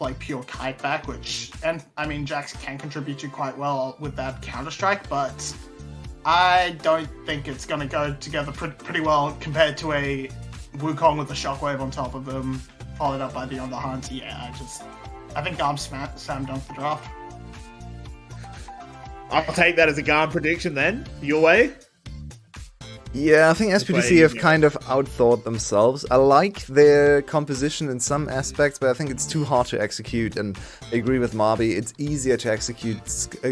like pure kiteback, which, and I mean, Jax can contribute to quite well with that Counter-Strike, but I don't think it's going to go together pretty well compared to a Wukong with the Shockwave on top of them, followed up by Beyond the Hunt. Yeah, I think GAM slam dunk the draft. I'll take that as a GAM prediction then. Your way? Yeah, I think SBTC have kind of outthought themselves. I like their composition in some aspects, but I think it's too hard to execute, and I agree with Marby. It's easier to execute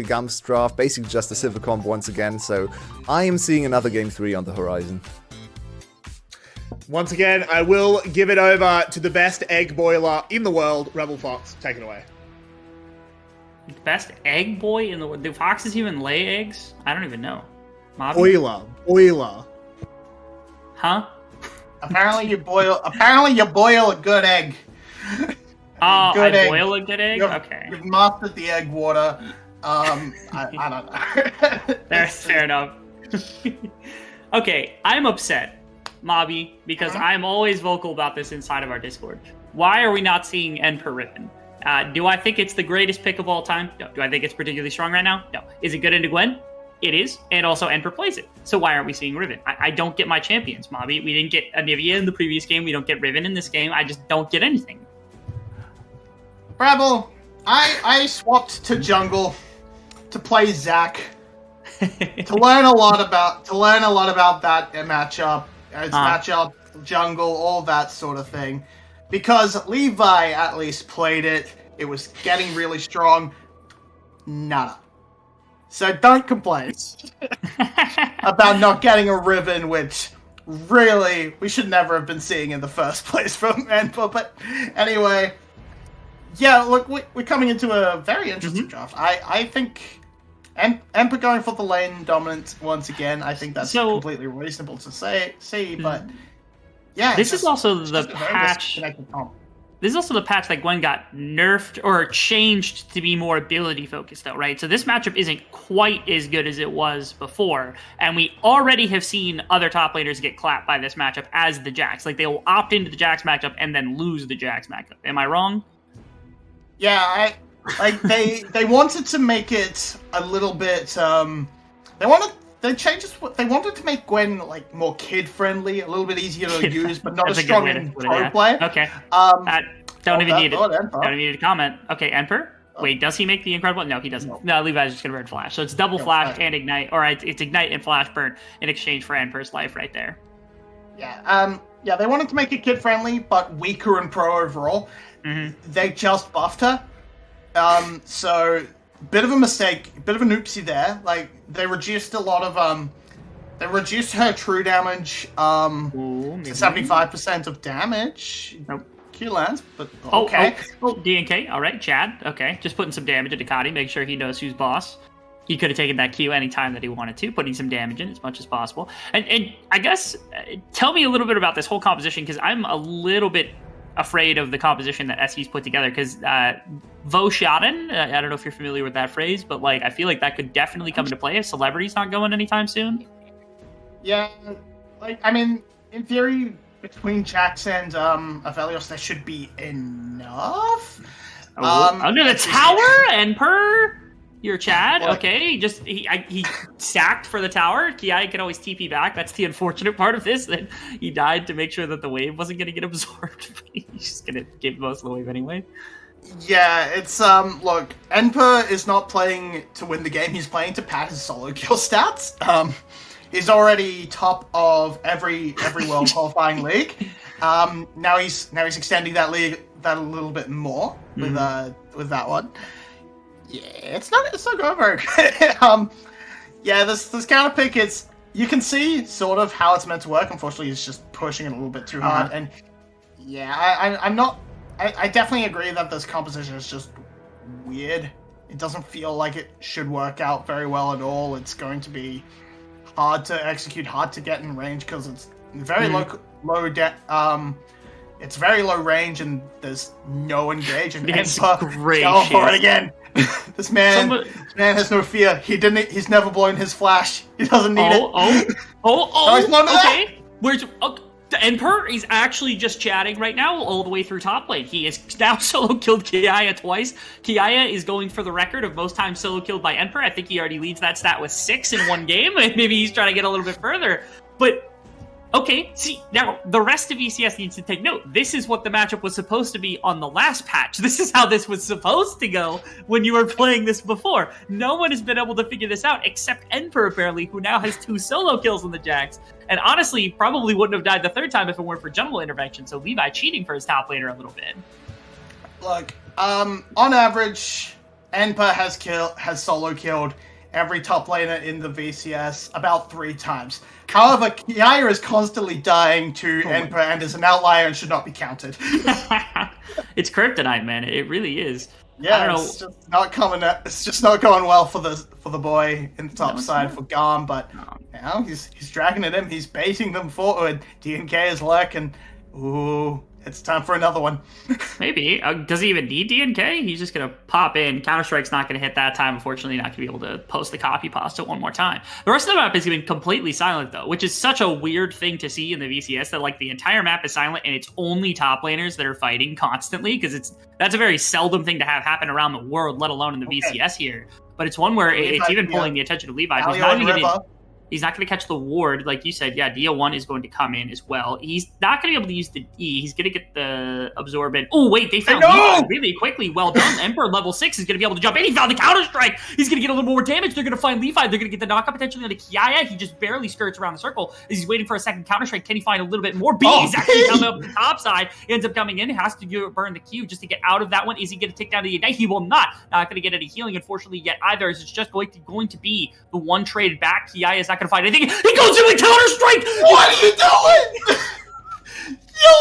GAM's draft, basically just a Civic comp once again, so I am seeing another Game 3 on the horizon. Once again, I will give it over to the best egg boiler in the world, Rebel Fox. Take it away. Best egg boy in the world? Do foxes even lay eggs? I don't even know. Boiler. Huh? Apparently you boil a good egg. Oh, good I egg. boil a good egg? Okay. You've mastered the egg water. I don't know. Fair enough. Okay, I'm upset, Mobby, because I'm always vocal about this inside of our Discord. Why are we not seeing Emperor Riven? Do I think it's the greatest pick of all time? No. Do I think it's particularly strong right now? No. Is it good into Gwen? It is, and also Emperor plays it. So why aren't we seeing Riven? I don't get my champions, Mobby. We didn't get Anivia in the previous game. We don't get Riven in this game. I just don't get anything. Rebel, I swapped to jungle to play Zac to learn a lot about that matchup, matchup, jungle, all that sort of thing. Because Levi at least played it. It was getting really strong. Nada. So don't complain about not getting a Riven, which really we should never have been seeing in the first place from Enpo. But anyway, yeah, look, we're coming into a very interesting draft. I think Emperor going for the lane dominance once again. I think that's completely reasonable to say, but yeah. This is also the patch. This is also the patch that Gwen got nerfed or changed to be more ability focused, though, right? So this matchup isn't quite as good as it was before, and we already have seen other top laners get clapped by this matchup as the Jax. Like, they will opt into the Jax matchup and then lose the Jax matchup. Am I wrong? Yeah, they wanted to make it a little bit. They wanted to make Gwen like more kid friendly, a little bit easier to use, but not as strong in pro play. Okay. Don't even need to comment. Okay, Emperor. Wait, does he make the incredible? No, he doesn't. No, Levi's just gonna red flash. So it's double flash and ignite, or it's ignite and flash burn in exchange for Emperor's life right there. Yeah. Yeah. They wanted to make it kid friendly, but weaker in pro overall. They just buffed her. So. Bit of a mistake, bit of an oopsie there. Like, they reduced a lot of, they reduced her true damage, to 75% of damage. Nope. Q lands, but okay. DNK, alright, Chad, okay. Just putting some damage into Kadi, make sure he knows who's boss. He could have taken that Q anytime that he wanted to, putting some damage in as much as possible. And I guess, tell me a little bit about this whole composition, because I'm a little bit afraid of the composition that SE's put together, because Voshaden, I don't know if you're familiar with that phrase, but like I feel like that could definitely come into play if Celebrity's not going anytime soon. Yeah, like I mean, in theory, between Jax and Aphelios, there should be enough. Under the tower and your Chad, okay, just he sacked for the tower. Kiai can always TP back. That's the unfortunate part of this, that he died to make sure that the wave wasn't going to get absorbed. But he's just going to give most of the wave anyway. Yeah, it's look, Enper is not playing to win the game. He's playing to pad his solo kill stats. He's already top of every world qualifying league. Now he's extending that league a little bit more with that one. Yeah, it's not going very good. Yeah, this counter pick, you can see sort of how it's meant to work. Unfortunately, he's just pushing it a little bit too hard. And yeah, I definitely agree that this composition is just weird. It doesn't feel like it should work out very well at all. It's going to be hard to execute, hard to get in range because it's very it's very low range and there's no engage. And great go for it again. This man has no fear. He's never blown his flash. He doesn't need it. Okay. Where's Emperor is actually just chatting right now all the way through top lane. He has now solo killed Kiaya twice. Kiaya is going for the record of most times solo killed by Emperor. I think he already leads that stat with 6 in one game. Maybe he's trying to get a little bit further. But, okay, see, now the rest of VCS needs to take note. This is what the matchup was supposed to be on the last patch. This is how this was supposed to go when you were playing this before. No one has been able to figure this out except Emperor, apparently, who now has 2 solo kills on the Jax. And honestly, probably wouldn't have died the third time if it weren't for jungle intervention. So Levi cheating for his top laner a little bit. Look, on average, Enpa has solo killed every top laner in the VCS about 3 times. However, Kiaya is constantly dying to Enpa and is an outlier and should not be counted. It's kryptonite, man. It really is. Yeah, I don't know. It's just not going well for the boy in the top side for GAM, but he's dragging it in. He's baiting them forward. DNK is lurking. Ooh, it's time for another one. Maybe. Does he even need DNK? He's just going to pop in. Counter-Strike's not going to hit that time. Unfortunately, not going to be able to post the copy pasta one more time. The rest of the map has been completely silent, though, which is such a weird thing to see in the VCS, that like the entire map is silent and it's only top laners that are fighting constantly, because that's a very seldom thing to have happen around the world, let alone in the VCS here. But it's one where it's even pulling the attention of Levi. He's not going to catch the ward, like you said. Yeah, DO1 is going to come in as well. He's not going to be able to use the E. He's going to get the absorbent. Oh, wait, they found Levi really quickly. Well done. Emperor level 6 is going to be able to jump in. He found the Counter-Strike. He's going to get a little more damage. They're going to find Levi. They're going to get the knockup potentially on the Kiaya. He just barely skirts around the circle. He's waiting for a second Counter-Strike. Can he find a little bit more? B is actually coming up the top side. He ends up coming in. Has to burn the Q just to get out of that one. Is he going to take down the Ignite? He will not. Not going to get any healing, unfortunately, yet either. It's just going to be the one trade back. Kiaya is not going to find anything. He goes in with Counter-Strike! What are you doing? You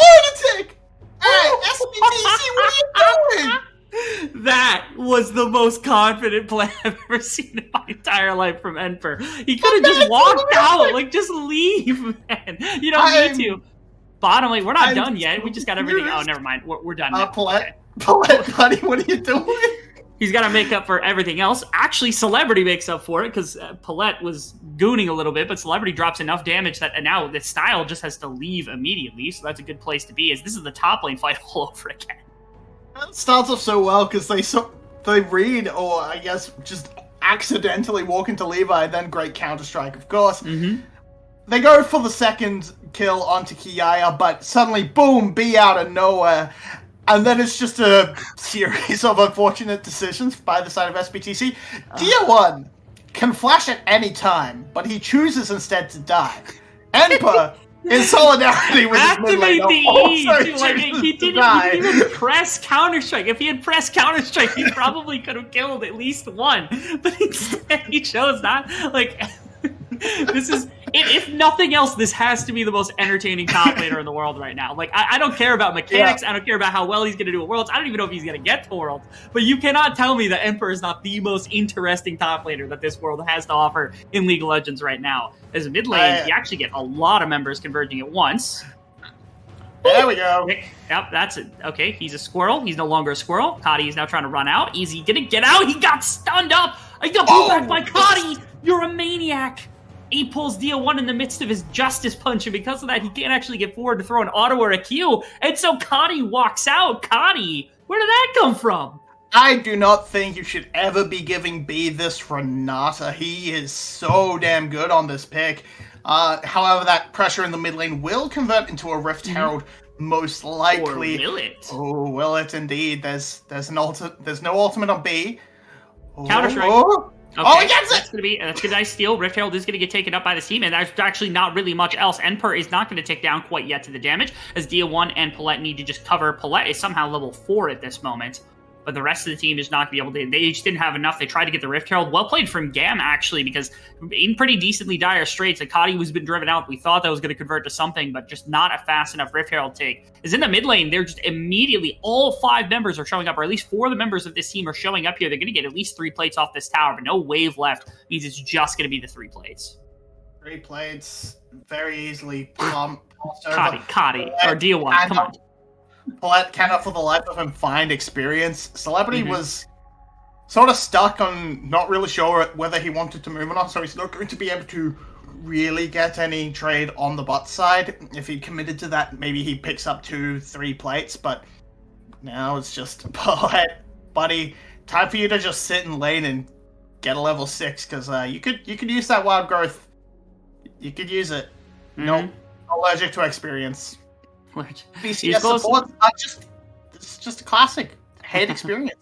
lunatic! Hey, SBTC, what are you doing? That was the most confident play I've ever seen in my entire life from Emperor. He could have just walked out, like, just leave, man. You don't need to. Bottom lane, we're not done yet. We just got everything. Oh, never mind. We're done now. Paulette, buddy, what are you doing? He's got to make up for everything else. Actually, Celebrity makes up for it, because Paulette was gooning a little bit, but Celebrity drops enough damage that now the style just has to leave immediately, so that's a good place to be, as this is the top lane fight all over again. It starts off so well, because they read, or I guess just accidentally walk into Levi, then great Counter-Strike, of course. Mm-hmm. They go for the second kill onto Kiaya, but suddenly, boom, B out of nowhere. And then it's just a series of unfortunate decisions by the side of SBTC. Dia1 can flash at any time, but he chooses instead to die. Enpa, in solidarity with his mid lane, he didn't even press Counter-Strike. If he had pressed Counter-Strike, he probably could have killed at least one. But instead, he chose not. Like, this is, if nothing else, this has to be the most entertaining top laner in the world right now. Like, I don't care about mechanics. I don't care about how well he's going to do at Worlds. I don't even know if he's going to get to Worlds. But you cannot tell me that Emperor is not the most interesting top laner that this world has to offer in League of Legends right now. As a mid lane, you actually get a lot of members converging at once. There we go. Yep, that's it. Okay, he's a squirrel. He's no longer a squirrel. Cotty is now trying to run out. Is he going to get out? He got stunned up. He got pulled back by Cotty. You're a maniac. He pulls Dia1 in the midst of his Justice Punch, and because of that, he can't actually get forward to throw an auto or a Q, and so Cotty walks out. Cotty, where did that come from? I do not think you should ever be giving B this Renata. He is so damn good on this pick. However, that pressure in the mid lane will convert into a Rift Herald, most likely. Or will it? Oh, will it indeed? There's no ultimate on B. Counter-Strike. Okay, he gets it! That's a nice steal. Rift Herald is going to get taken up by this team, and there's actually not really much else. Emperor is not going to take down quite yet to the damage, as Dia1 and Paulette need to just cover. Paulette is somehow level 4 at this moment, but the rest of the team is not going to be able to. They just didn't have enough. They tried to get the Rift Herald. Well played from GAM, actually, because in pretty decently dire straits, Akadi was been driven out. We thought that was going to convert to something, but just not a fast enough Rift Herald take. Is in the mid lane, they're just immediately, all 5 members are showing up, or at least 4 of the members of this team are showing up here. They're going to get at least 3 plates off this tower, but no wave left. Means it's just going to be the 3 plates. 3 plates, very easily Cotty, or Dia1, come on. Paulette cannot for the life of him find experience. Celebrity was sort of stuck on not really sure whether he wanted to move or not, so he's not going to be able to really get any trade on the bot side. If he committed to that, maybe he picks up 2-3 plates, but now it's just, buddy, time for you to just sit in lane and get a level 6, because you could use that wild growth. You could use it. No, allergic to experience. VCS support, it's just a classic. Hate experience.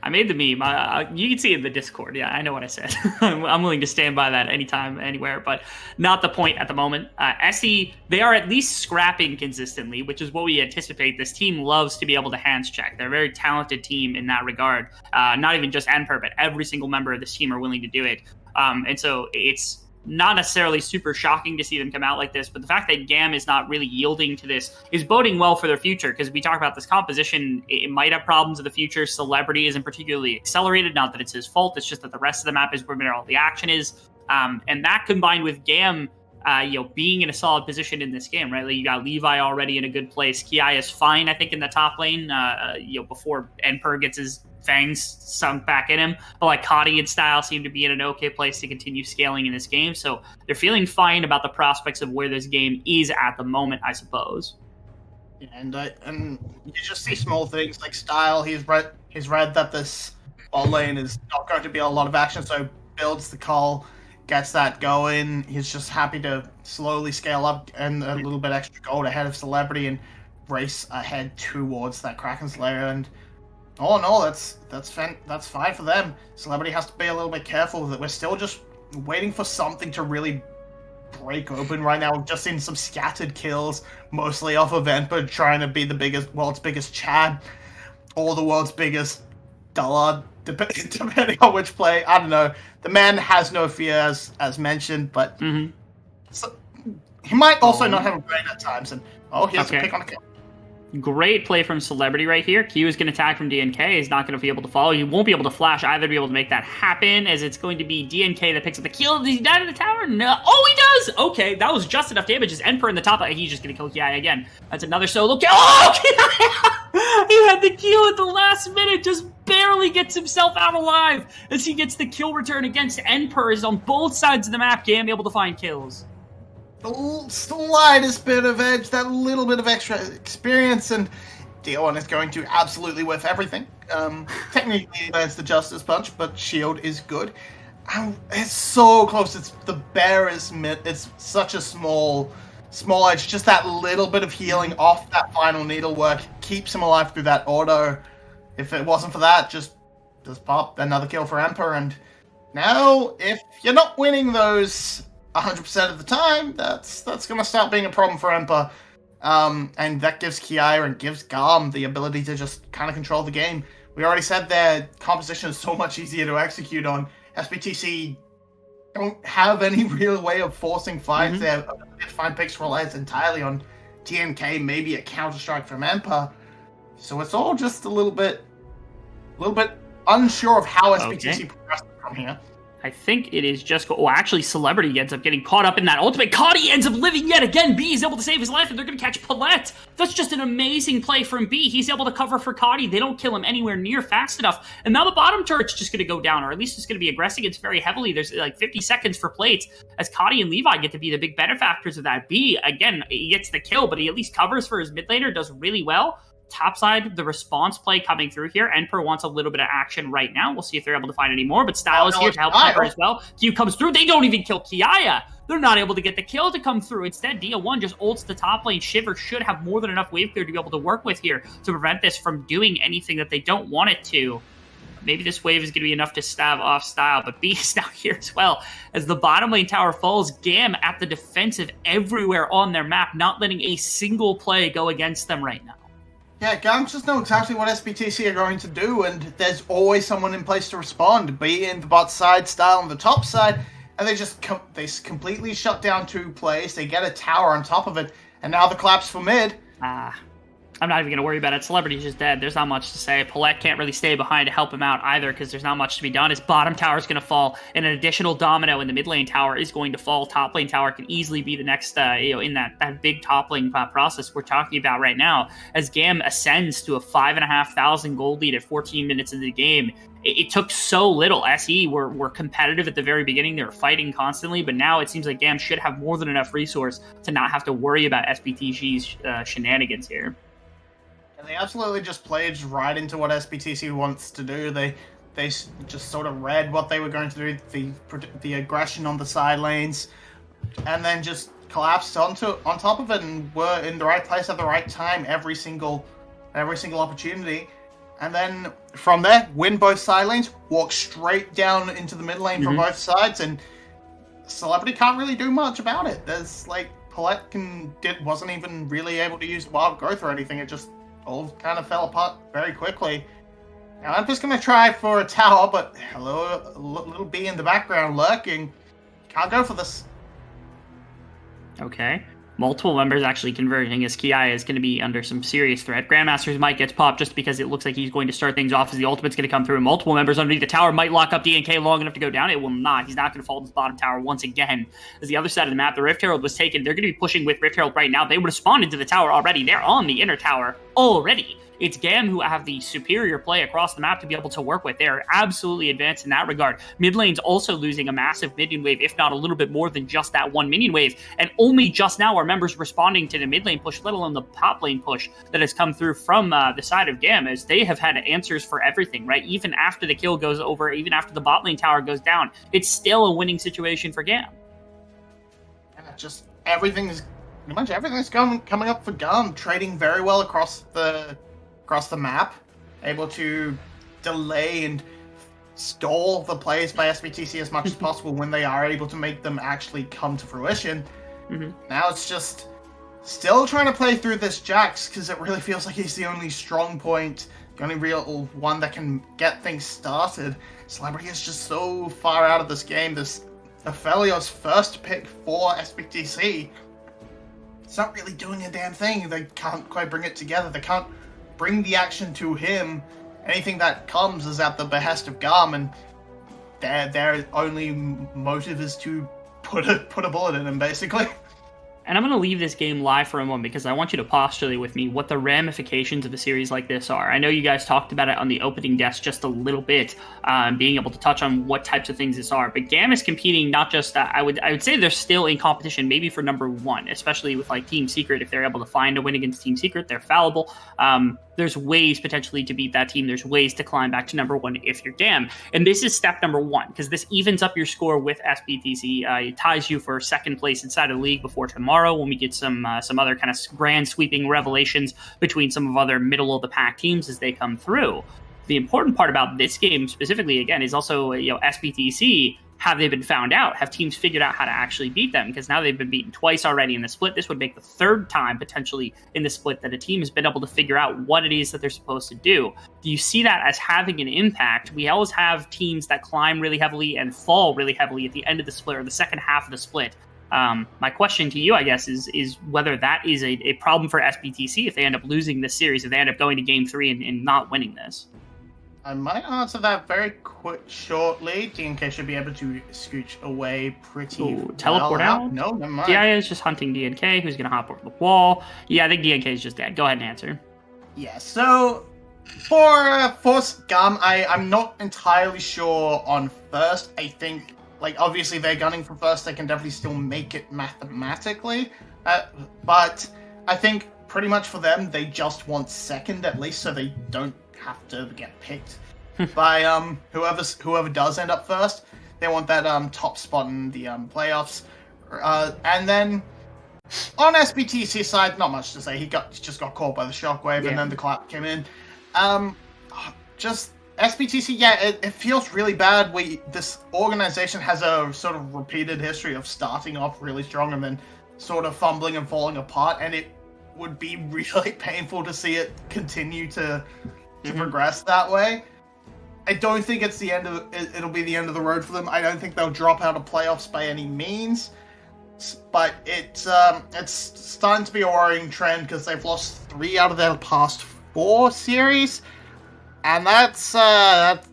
I made the meme. You can see it in the Discord. Yeah, I know what I said. I'm willing to stand by that anytime, anywhere, but not the point at the moment. SE, they are at least scrapping consistently, which is what we anticipate. This team loves to be able to hands check. They're a very talented team in that regard. Not even just Emperor, but every single member of this team are willing to do it. And so it's not necessarily super shocking to see them come out like this, but the fact that GAM is not really yielding to this is boding well for their future, because we talk about this composition, it might have problems in the future. Celebrity isn't particularly accelerated, not that it's his fault, it's just that the rest of the map is where all the action is. And that combined with GAM being in a solid position in this game, right? Like, you got Levi already in a good place. Ki is fine, I think, in the top lane, before Emperor gets his fangs sunk back in him. But like Cotty and Style seem to be in an okay place to continue scaling in this game. So they're feeling fine about the prospects of where this game is at the moment, I suppose. And you just see small things like Style. He's read that this bot lane is not going to be a lot of action, so builds the call, gets that going. He's just happy to slowly scale up and a little bit extra gold ahead of Celebrity and race ahead towards that Kraken Slayer. And oh no, that's fine for them. Celebrity has to be a little bit careful that we're still just waiting for something to really break open right now. We've just seen some scattered kills, mostly off of Emperor trying to be the world's biggest Chad, or the world's biggest Dullard, depending on which play. I don't know. The man has no fear, as mentioned, but so, he might also not have a brain at times. And here's a pick on a kill. Great play from Celebrity right here. Q is going to tag from DNK. He's not going to be able to follow. He won't be able to flash either to be able to make that happen, as it's going to be DNK that picks up the kill. Does he die to the tower? No. Oh, he does! Okay, that was just enough damage. His Emperor in the top. He's just going to kill Ki again. That's another solo kill. Oh, Ki! He had the kill at the last minute. Just barely gets himself out alive as he gets the kill return against Emperor. Is on both sides of the map. GAM able to find kills. The slightest bit of edge, that little bit of extra experience, and DO1 is going to absolutely whiff everything. Technically, that's the Justice Punch, but Shield is good. And it's so close. It's the barest it's such a small edge. Just that little bit of healing off that final needlework keeps him alive through that auto. If it wasn't for that, just pop another kill for Emperor. And now, if you're not winning those 100% of the time, that's going to start being a problem for Emperor. And that gives Kiara and gives GAM the ability to just kind of control the game. We already said their composition is so much easier to execute on. SBTC don't have any real way of forcing fights. Their ability to find picks relies entirely on TNK, maybe a counter-strike from Emperor. So it's all just a little bit unsure of how SBTC progresses from here. I think it is just... actually, Celebrity ends up getting caught up in that ultimate. Cotty ends up living yet again. B is able to save his life, and they're going to catch Palette. That's just an amazing play from B. He's able to cover for Cotty. They don't kill him anywhere near fast enough. And now the bottom turret's just going to go down, or at least it's going to be aggressing. It's very heavily. There's like 50 seconds for plates, as Cotty and Levi get to be the big benefactors of that. B, again, he gets the kill, but he at least covers for his mid laner, does really well. Topside, the response play coming through here. Emperor wants a little bit of action right now. We'll see if they're able to find any more, but Style is here to help cover as well. Q comes through. They don't even kill Kiaya. They're not able to get the kill to come through. Instead, Dia1 just ults the top lane. Shiver should have more than enough wave clear to be able to work with here to prevent this from doing anything that they don't want it to. Maybe this wave is going to be enough to stab off Style, but B is now here as well. As the bottom lane tower falls, GAM at the defensive everywhere on their map, not letting a single play go against them right now. Yeah, GAM just know exactly what SBTC are going to do, and there's always someone in place to respond, be it in the bot side, Style on the top side, and they completely shut down two plays. They get a tower on top of it, and now the collapse for mid. I'm not even going to worry about it. Celebrity's just dead. There's not much to say. Paulette can't really stay behind to help him out either because there's not much to be done. His bottom tower is going to fall, and an additional domino in the mid lane tower is going to fall. Top lane tower can easily be the next, in that big top lane process we're talking about right now. As GAM ascends to a 5,500 gold lead at 14 minutes into the game, it took so little. SE were competitive at the very beginning. They were fighting constantly, but now it seems like GAM should have more than enough resource to not have to worry about SBTC's shenanigans here. And they absolutely just played right into what SBTC wants to do. They just sort of read what they were going to do, the aggression on the side lanes, and then just collapsed on top of it and were in the right place at the right time every single opportunity. And then from there, win both side lanes, walk straight down into the mid lane from both sides, and Celebrity can't really do much about it. There's like Paulette wasn't even really able to use wild growth or anything. It just all kind of fell apart very quickly. Now I'm just gonna try for a tower, but hello, little bee in the background lurking. Can't go for this. Okay. Multiple members actually converging as Ki is going to be under some serious threat. Grandmaster's might gets popped just because it looks like he's going to start things off as the ultimate's going to come through. Multiple members underneath the tower might lock up DNK long enough to go down. It will not. He's not going to fall to the bottom tower once again. As the other side of the map, the Rift Herald was taken. They're going to be pushing with Rift Herald right now. They would have spawned into the tower already. They're on the inner tower already. It's GAM who have the superior play across the map to be able to work with. They're absolutely advanced in that regard. Mid lane's also losing a massive minion wave, if not a little bit more than just that one minion wave. And only just now are members responding to the mid lane push, let alone the top lane push that has come through from the side of GAM, as they have had answers for everything, right? Even after the kill goes over, even after the bot lane tower goes down, it's still a winning situation for GAM. And just pretty much everything's coming up for GAM, trading very well across the map, able to delay and stall the plays by SBTC as much as possible when they are able to make them actually come to fruition. Now it's just still trying to play through this Jax, because it really feels like he's the only strong point, the only real one that can get things started. Celebrity is just so far out of this game. This Aphelios first pick for SBTC. It's not really doing a damn thing. They can't quite bring it together. They can't bring the action to him. Anything that comes is at the behest of GAM, and their only motive is to put a bullet in him, basically. And I'm going to leave this game live for a moment because I want you to postulate with me what the ramifications of a series like this are. I know you guys talked about it on the opening desk just a little bit, being able to touch on what types of things this are. But GAM is competing not just, I would say they're still in competition maybe for number one, especially with like Team Secret. If they're able to find a win against Team Secret, they're fallible. There's ways potentially to beat that team. There's ways to climb back to number one if you're GAM. And this is step number one, because this evens up your score with SBTC. It ties you for second place inside of the league before tomorrow, when we get some other kind of grand sweeping revelations between some of other middle of the pack teams as they come through. The important part about this game specifically, again, is also, SBTC. Have they been found out? Have teams figured out how to actually beat them? Because now they've been beaten twice already in the split. This would make the third time potentially in the split that a team has been able to figure out what it is that they're supposed to do. Do you see that as having an impact? We always have teams that climb really heavily and fall really heavily at the end of the split or the second half of the split. My question to you, I guess, is whether that is a problem for SBTC if they end up losing this series, if they end up going to Game 3 and not winning this. I might answer that very shortly. DNK should be able to scooch away pretty teleport out? No, never mind. DI is just hunting DNK, who's going to hop over the wall. Yeah, I think DNK is just dead. Go ahead and answer. Yeah, so for GAM, I'm not entirely sure on first. I think, obviously they're gunning for first. They can definitely still make it mathematically. But I think pretty much for them, they just want second at least, so they don't have to get picked by whoever does end up first. They want that top spot in the playoffs. And then on SBTC side, not much to say. He just got caught by the shockwave, and then the clap came in. Just SBTC, it feels really bad. This organization has a sort of repeated history of starting off really strong and then sort of fumbling and falling apart, and it would be really painful to see it continue to progress that way. I don't think it'll be the end of the road for them. I don't think they'll drop out of playoffs by any means. but it's starting to be a worrying trend because they've lost 3 out of their past 4 series, and that's not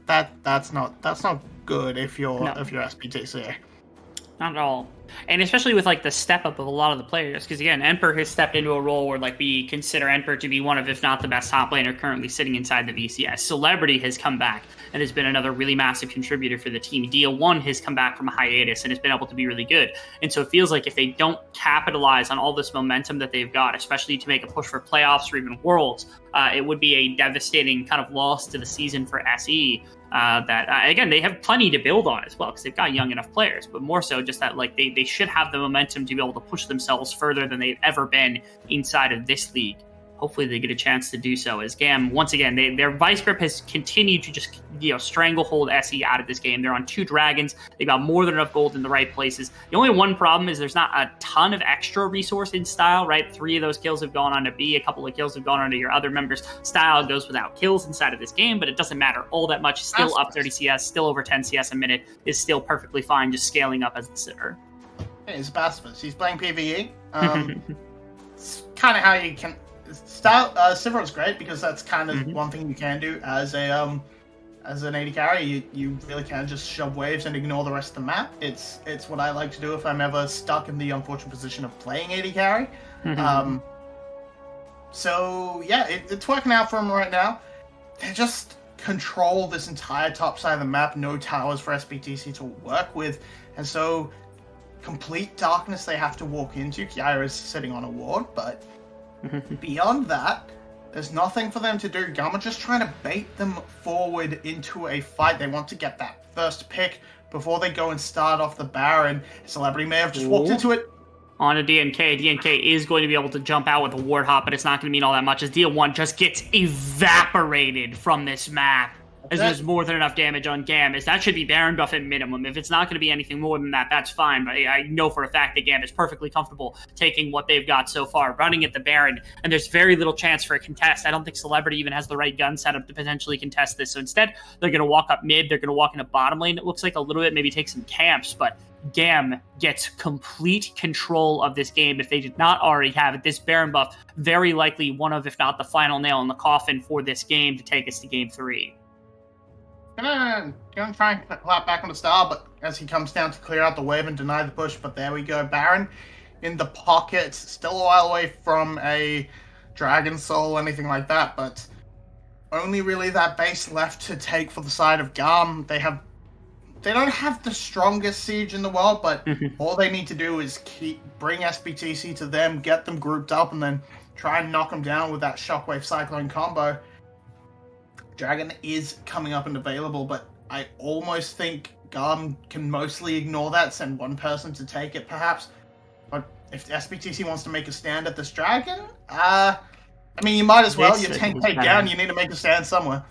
good if you're SBTC. Not at all. And especially with like the step up of a lot of the players, because again, Emperor has stepped into a role where like we consider Emperor to be one of, if not the best top laner currently sitting inside the VCS. Celebrity has come back and has been another really massive contributor for the team. Dia1 has come back from a hiatus and has been able to be really good. And so it feels like if they don't capitalize on all this momentum that they've got, especially to make a push for playoffs or even Worlds, it would be a devastating kind of loss to the season for SE. Again, they have plenty to build on as well because they've got young enough players, but more so just that like they should have the momentum to be able to push themselves further than they've ever been inside of this league. Hopefully they get a chance to do so, as GAM, once again, their vice grip has continued to just stranglehold SE out of this game. They're on 2 dragons. They've got more than enough gold in the right places. The only one problem is there's not a ton of extra resource in Style, right? 3 of those kills have gone on to B. A couple of kills have gone on to your other members. Style goes without kills inside of this game, but it doesn't matter all that much. Still up 30 CS, still over 10 CS a minute, is still perfectly fine just scaling up as a sitter. Yeah, he's a pacifist. He's playing PvE. It's kind of how you can... Sivron's great because that's kind of one thing you can do as an AD carry. You really can just shove waves and ignore the rest of the map. It's what I like to do if I'm ever stuck in the unfortunate position of playing AD carry. So yeah, it's working out for them right now. They just control this entire top side of the map. No towers for SBTC to work with, and so complete darkness they have to walk into. Kiara is sitting on a ward, but beyond that, there's nothing for them to do. GAM are just trying to bait them forward into a fight. They want to get that first pick before they go and start off the Baron. Celebrity may have just walked into it. On a DNK. DNK is going to be able to jump out with a ward hop, but it's not going to mean all that much as Dia1 just gets evaporated from this map. As there's more than enough damage on GAM, as that should be Baron buff at minimum. If it's not going to be anything more than that, that's fine. But I know for a fact that GAM is perfectly comfortable taking what they've got so far, running at the Baron, and there's very little chance for a contest. I don't think Celebrity even has the right gun setup to potentially contest this. So instead, they're going to walk up mid, they're going to walk into bottom lane. It looks like a little bit, maybe take some camps, but GAM gets complete control of this game if they did not already have it. This Baron buff, very likely one of, if not the final nail in the coffin for this game to take us to game 3. Gonna try and clap back on the star, but as he comes down to clear out the wave and deny the push, but there we go. Baron in the pocket, still a while away from a Dragon Soul or anything like that, but only really that base left to take for the side of GAM. They don't have the strongest siege in the world, but all they need to do is bring SBTC to them, get them grouped up, and then try and knock them down with that Shockwave Cyclone combo. Dragon is coming up and available, but I almost think GAM can mostly ignore that, send one person to take it perhaps. But if SBTC wants to make a stand at this Dragon, I mean, you might as well. Your tank take down, you need to make a stand somewhere.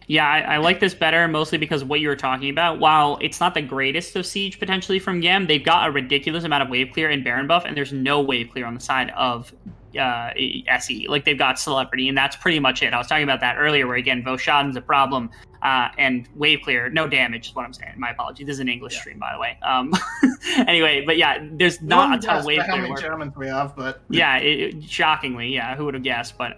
Yeah, I like this better, mostly because of what you were talking about. While it's not the greatest of siege potentially from GAM, they've got a ridiculous amount of wave clear and Baron buff, and there's no wave clear on the side of SE. Like, they've got Celebrity, and that's pretty much it. I was talking about that earlier, where again, Voshaden's a problem, and wave clear, no damage is what I'm saying. My apologies. This is an English stream, by the way. Anyway, but yeah, there's not a ton of wave clear. How many Germans we have, but yeah, shockingly, yeah, who would have guessed? But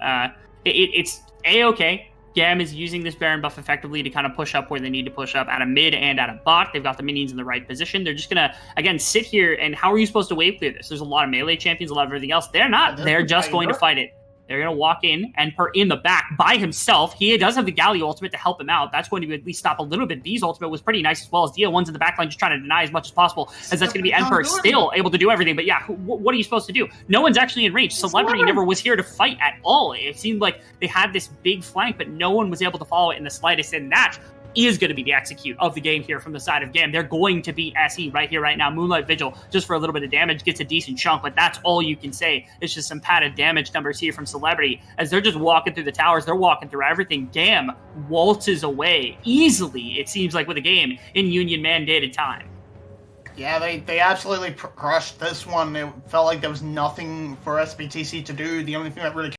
it's A-okay. GAM is using this Baron buff effectively to kind of push up where they need to push up at a mid and at a bot. They've got the minions in the right position. They're just going to, again, sit here, and how are you supposed to wave clear this? There's a lot of melee champions, a lot of everything else. They're not. They're just going to fight it. They're going to walk in, and in the back by himself. He does have the Galio ultimate to help him out. That's going to at least stop a little bit. B's ultimate was pretty nice as well, as Dia1's in the backline just trying to deny as much as possible, as that's going to be Emperor still able to do everything. But yeah, what are you supposed to do? No one's actually in range. Celebrity never was here to fight at all. It seemed like they had this big flank, but no one was able to follow it in the slightest, and that is going to be the execute of the game here from the side of GAM. They're going to beat SE right here, right now. Moonlight Vigil, just for a little bit of damage, gets a decent chunk, but that's all you can say. It's just some padded damage numbers here from Celebrity, as they're just walking through the towers. They're walking through everything. GAM waltzes away easily, it seems like, with a game in Union mandated time. Yeah, they absolutely crushed this one. It felt like there was nothing for SBTC to do. The only thing that really